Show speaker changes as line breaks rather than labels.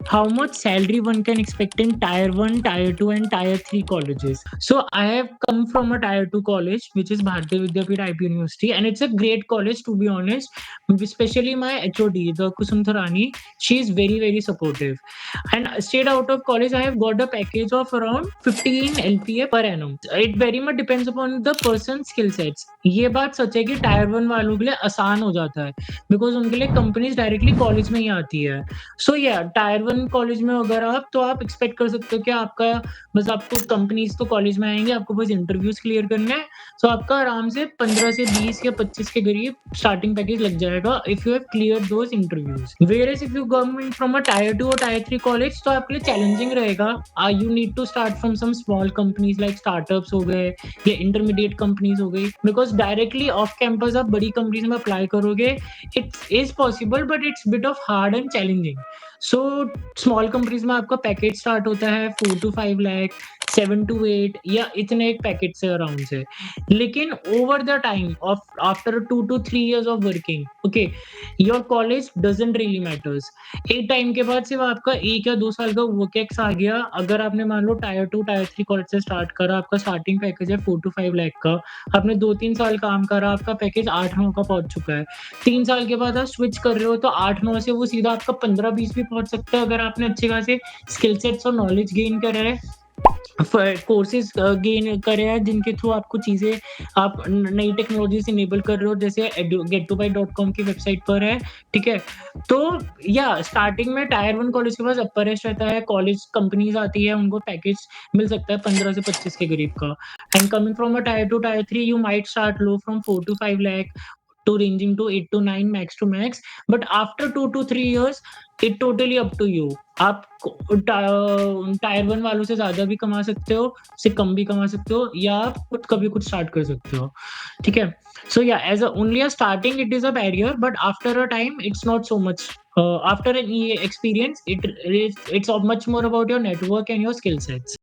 how much salary one can expect in tier 1, tier 2 and tier 3 colleges. So I have come from a tier 2 college which is Bharatiya Vidyapeeth IP University, and it's a great college to be honest. Especially my HOD, the Kusum Tharani, she is very supportive. And straight out of college I have got a package of around 15 LPA per annum. It very much depends upon the person's skill sets. ये बात सच है कि tyre 1 वालों के लिए आसान हो जाता है बिकॉज़ उनके लिए कंपनीज़ डायरेक्टली कॉलेज में ही आती है। सो या टायर 1 कॉलेज में अगर आप तो आप एक्सपेक्ट कर सकते हो कि आपका बस आपको कंपनीज़ तो कॉलेज में आएँगे, आपको बस इंटरव्यूज़ क्लियर करने हैं। सो आपका आराम से 15 से 20 या 25 के करीब स्टार्टिंग पैकेज लग जाएगा if you have cleared those interviews. Whereas if you come from a tier 2 और टायर 3 कॉलेज तो आपके लिए चैलेंजिंग रहेगा। You need to start from some small companies like startups हो गए या इंटरमीडिएट कंपनीज़ हो गई बिकॉज़ डायरेक्टली ऑफ कैंपस आप बड़ी कंपनीज़ में अप्लाई करोगे, it is possible but it's bit of hard and challenging. So small companies में आपका पैकेज स्टार्ट होता है 4 टू 5 लाख, 7 टू 8 या इतने एक पैकेज से अराउंड से। लेकिन over the time of after 2 to 3 years of working, okay, your college doesn't really matters. एक टाइम के बाद सिर्फ आपका 1 या 2 साल का वर्क एक्स आ गया, अगर आपने मान लो टायर 2, टायर 3 कॉलेज से स्टार्ट करा, आपका स्टार्टिंग पैकेज है 4 टू 5 लाख का, आपने 2-3 साल काम करा, आपका पैकेज 8-9 का पहुँच चुका है। 3 साल के बाद आप स्विच कर रहे हो तो 8-9 से वो सीधा आपका 15-20 भी पहुँच सकता है अगर आपने अच्छे खासे स्किल सेट्स और नॉलेज गेन करा है। कोर्सेज़ गेन करे हैं जिनके थ्रू आपको चीज़ें आप न नई टेक्नोलॉजीज़ इनेबल कर रहे हो जैसे गेट2बाय.कॉम की वेबसाइट पर है, ठीक है? तो या स्टार्टिंग में टायर 1 कॉलेज के पास अपर एज रहता है, कॉलेज कंपनीज़ आती है, उनको पैकेज मिल सकता है 15 से 25 के करीब का। And coming from a tier 2, tier 3 you might start low from 4 to 5 lakh to ranging to 8 to 9 max to max, but after 2 to 3 years it totally up to you। आप टायर 1 वालों से ज़्यादा भी कमा सकते हो, उससे कम भी कमा सकते हो या आप खुद कभी कुछ स्टार्ट कर सकते हो, ठीक है? सो या as a only a starting it is a barrier but after a time it's not so much. After an experience it's much more about your network and your skill sets।